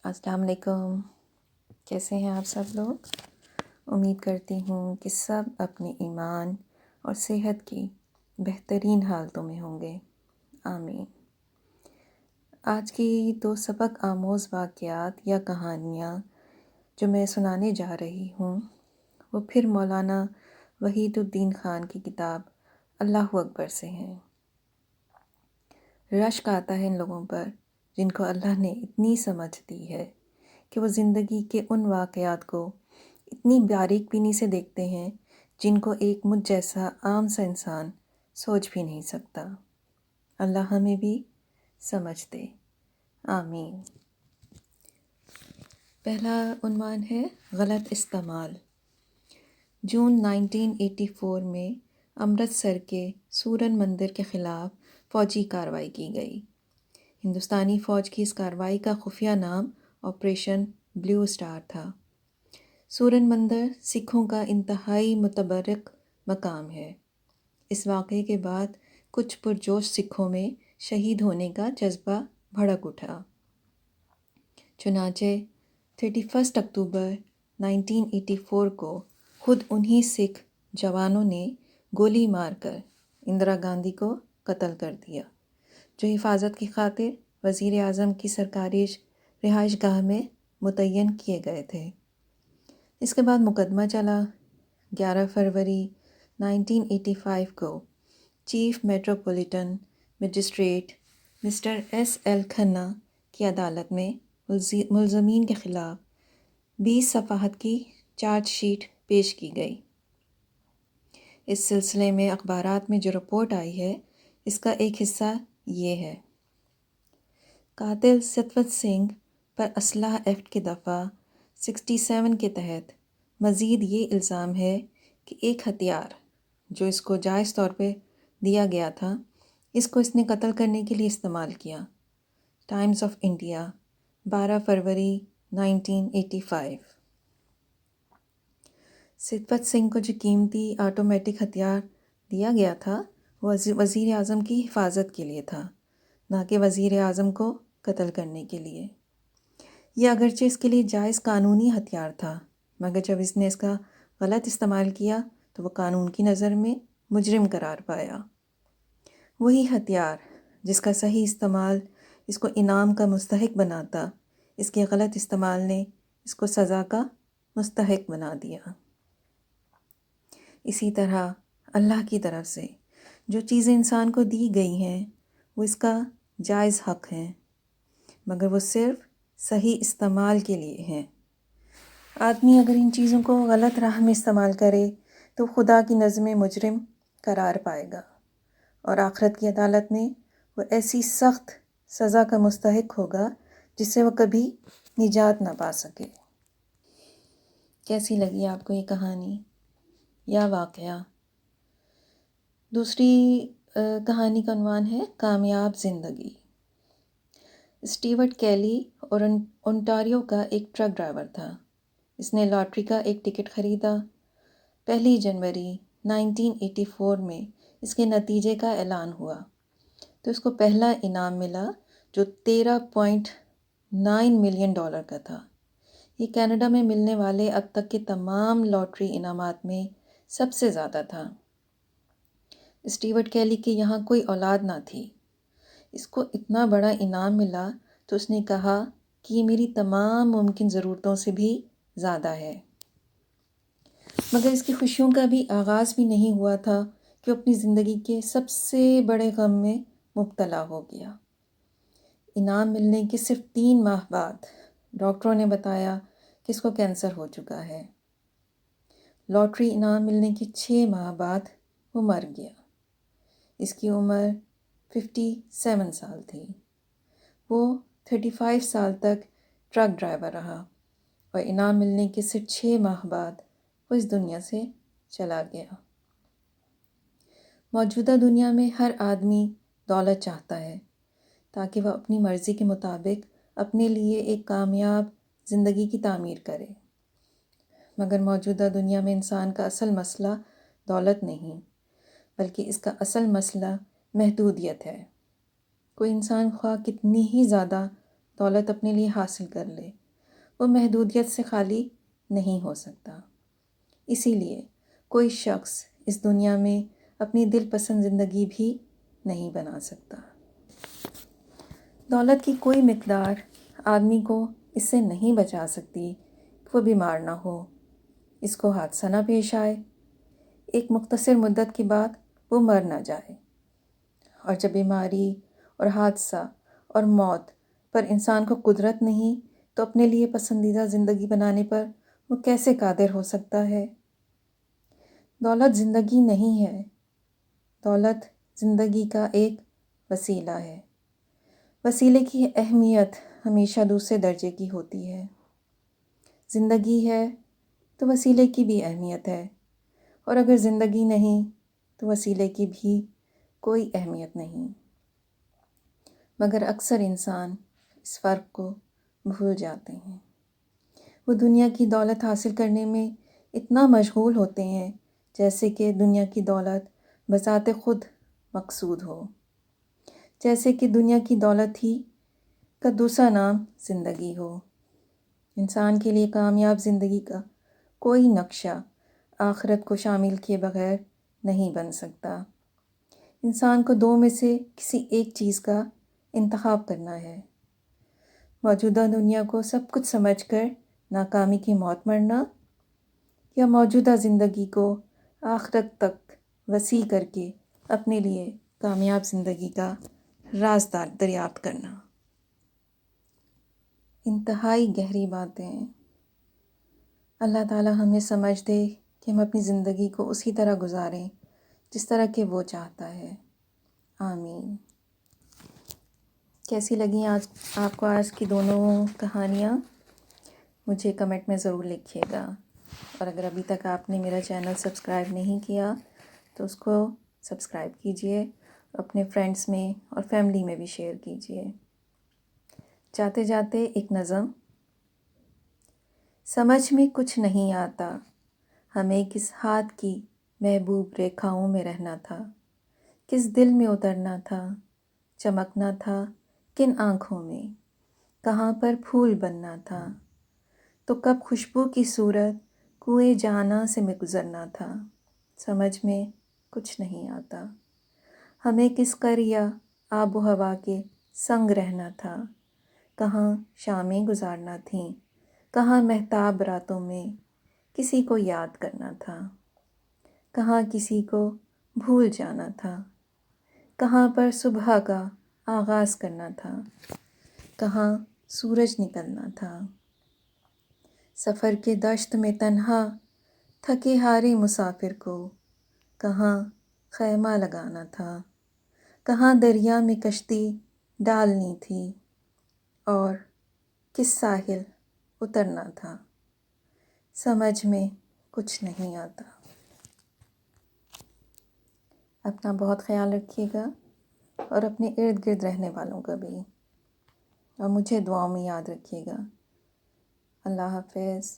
السلام علیکم. کیسے ہیں آپ سب لوگ؟ امید کرتی ہوں کہ سب اپنے ایمان اور صحت کی بہترین حالتوں میں ہوں گے. آمین. آج کی دو سبق آموز واقعات یا کہانیاں جو میں سنانے جا رہی ہوں وہ پھر مولانا وحید الدین خان کی کتاب اللہ اکبر سے ہیں. رشک آتا ہے ان لوگوں پر جن کو اللہ نے اتنی سمجھ دی ہے کہ وہ زندگی کے ان واقعات کو اتنی باریک بینی سے دیکھتے ہیں جن کو ایک مجھ جیسا عام سا انسان سوچ بھی نہیں سکتا. اللہ ہمیں بھی سمجھ دے. آمین. پہلا عنوان ہے غلط استعمال. جون 1984 میں امرتسر کے سورن مندر کے خلاف فوجی کارروائی کی گئی. ہندوستانی فوج کی اس کارروائی کا خفیہ نام آپریشن بلیو اسٹار تھا. سورن مندر سکھوں کا انتہائی متبرک مقام ہے. اس واقعے کے بعد کچھ پرجوش سکھوں میں شہید ہونے کا جذبہ بھڑک اٹھا. چنانچہ 31 اکتوبر 1984 کو خود انہی سکھ جوانوں نے گولی مار کر اندرا گاندھی کو قتل کر دیا جو حفاظت کی خاطر وزیر اعظم کی سرکاری رہائش گاہ میں متعین کیے گئے تھے. اس کے بعد مقدمہ چلا. 11 فروری 1985 کو chief metropolitan magistrate mister S L Khanna کی عدالت میں ملزمین کے خلاف 20 صفحات کی چارج شیٹ پیش کی گئی. اس سلسلے میں اخبارات میں جو رپورٹ آئی ہے اس کا ایک حصہ یہ ہے. قاتل ستوت سنگھ پر اسلحہ ایکٹ کی دفعہ 67 کے تحت مزید یہ الزام ہے کہ ایک ہتھیار جو اس کو جائز طور پہ دیا گیا تھا اس کو اس نے قتل کرنے کے لیے استعمال کیا. ٹائمز آف انڈیا 12 فروری 1985. ستوت سنگھ کو جو قیمتی آٹومیٹک ہتھیار دیا گیا تھا وہ وزیر اعظم کی حفاظت کے لیے تھا نہ کہ وزیر اعظم کو قتل کرنے کے لیے. یہ اگرچہ اس کے لیے جائز قانونی ہتھیار تھا مگر جب اس نے اس کا غلط استعمال کیا تو وہ قانون کی نظر میں مجرم قرار پایا. وہی ہتھیار جس کا صحیح استعمال اس کو انعام کا مستحق بناتا اس کے غلط استعمال نے اس کو سزا کا مستحق بنا دیا. اسی طرح اللہ کی طرف سے جو چیزیں انسان کو دی گئی ہیں وہ اس کا جائز حق ہیں مگر وہ صرف صحیح استعمال کے لیے ہیں. آدمی اگر ان چیزوں کو غلط راہ میں استعمال کرے تو خدا کی نظر میں مجرم قرار پائے گا اور آخرت کی عدالت میں وہ ایسی سخت سزا کا مستحق ہوگا جس سے وہ کبھی نجات نہ پا سکے. کیسی لگی آپ کو یہ کہانی یا واقعہ؟ دوسری کہانی کا عنوان ہے کامیاب زندگی. اسٹیورٹ کیلی اور اونٹاریو کا ایک ٹرک ڈرائیور تھا. اس نے لاٹری کا ایک ٹکٹ خریدا. 1 جنوری 1984 میں اس کے نتیجے کا اعلان ہوا تو اس کو پہلا انعام ملا جو $13.9 ملین کا تھا. یہ کینیڈا میں ملنے والے اب تک کے تمام لاٹری انعامات میں سب سے زیادہ تھا. اسٹیورٹ کیلی کے یہاں کوئی اولاد نہ تھی. اس کو اتنا بڑا انعام ملا تو اس نے کہا کہ یہ میری تمام ممکن ضرورتوں سے بھی زیادہ ہے. مگر اس کی خوشیوں کا بھی آغاز بھی نہیں ہوا تھا کہ وہ اپنی زندگی کے سب سے بڑے غم میں مبتلا ہو گیا. انعام ملنے کے صرف 3 ماہ بعد ڈاکٹروں نے بتایا کہ اس کو کینسر ہو چکا ہے. لاٹری انعام ملنے کے 6 ماہ بعد وہ مر گیا. اس کی عمر 57 سال تھی. وہ 35 سال تک ٹرک ڈرائیور رہا اور انعام ملنے کے صرف 6 ماہ بعد وہ اس دنیا سے چلا گیا. موجودہ دنیا میں ہر آدمی دولت چاہتا ہے تاکہ وہ اپنی مرضی کے مطابق اپنے لیے ایک کامیاب زندگی کی تعمیر کرے. مگر موجودہ دنیا میں انسان کا اصل مسئلہ دولت نہیں بلکہ اس کا اصل مسئلہ محدودیت ہے. کوئی انسان خواہ کتنی ہی زیادہ دولت اپنے لیے حاصل کر لے، وہ محدودیت سے خالی نہیں ہو سکتا۔ اسی لیے کوئی شخص اس دنیا میں اپنی دل پسند زندگی بھی نہیں بنا سکتا۔ دولت کی کوئی مقدار آدمی کو اس سے نہیں بچا سکتی کہ وہ بیمار نہ ہو، اس کو حادثہ نہ پیش آئے، ایک مختصر مدت کے بعد وہ مر نہ جائے۔ اور جب بیماری اور حادثہ اور موت پر انسان کو قدرت نہیں تو اپنے لیے پسندیدہ زندگی بنانے پر وہ کیسے قادر ہو سکتا ہے؟ دولت زندگی نہیں ہے، دولت زندگی کا ایک وسیلہ ہے۔ وسیلے کی اہمیت ہمیشہ دوسرے درجے کی ہوتی ہے۔ زندگی ہے تو وسیلے کی بھی اہمیت ہے، اور اگر زندگی نہیں تو وسیلے کی بھی کوئی اہمیت نہیں۔ مگر اکثر انسان اس فرق کو بھول جاتے ہیں۔ وہ دنیا کی دولت حاصل کرنے میں اتنا مشغول ہوتے ہیں جیسے کہ دنیا کی دولت بذات خود مقصود ہو، جیسے کہ دنیا کی دولت ہی کا دوسرا نام زندگی ہو۔ انسان کے لیے کامیاب زندگی کا کوئی نقشہ آخرت کو شامل کیے بغیر نہیں بن سکتا۔ انسان کو دو میں سے کسی ایک چیز کا انتخاب کرنا ہے: موجودہ دنیا کو سب کچھ سمجھ کر ناکامی کی موت مرنا، یا موجودہ زندگی کو آخرت تک وسیع کر کے اپنے لیے کامیاب زندگی کا راز دریافت کرنا۔ انتہائی گہری باتیں۔ اللہ تعالیٰ ہمیں سمجھ دے کہ ہم اپنی زندگی کو اسی طرح گزاریں جس طرح کہ وہ چاہتا ہے۔ آمین۔ کیسی لگیں آپ کو آج کی دونوں کہانیاں؟ مجھے کمنٹ میں ضرور لکھیے گا، اور اگر ابھی تک آپ نے میرا چینل سبسکرائب نہیں کیا تو اس کو سبسکرائب کیجئے، اپنے فرینڈس میں اور فیملی میں بھی شیئر کیجئے۔ جاتے جاتے ایک نظم۔ سمجھ میں کچھ نہیں آتا ہمیں کس ہاتھ کی محبوب ریکھاؤں میں رہنا تھا، کس دل میں اترنا تھا، چمکنا تھا کن آنکھوں میں، کہاں پر پھول بننا تھا، تو کب خوشبو کی صورت کوئے جہاں سے میں گزرنا تھا۔ سمجھ میں کچھ نہیں آتا ہمیں کس قریہ آب و ہوا کے سنگ رہنا تھا، کہاں شامیں گزارنا تھیں، کہاں مہتاب راتوں میں کسی کو یاد کرنا تھا، کہاں کسی کو بھول جانا تھا، کہاں پر صبح کا آغاز کرنا تھا، کہاں سورج نکلنا تھا۔ سفر کے دشت میں تنہا تھکے ہارے مسافر کو کہاں خیمہ لگانا تھا، کہاں دریا میں کشتی ڈالنی تھی، اور کس ساحل اترنا تھا۔ سمجھ میں کچھ نہیں آتا۔ اپنا بہت خیال رکھیے گا، اور اپنے ارد گرد رہنے والوں کا بھی، اور مجھے دعاؤں میں یاد رکھیے گا۔ اللہ حافظ۔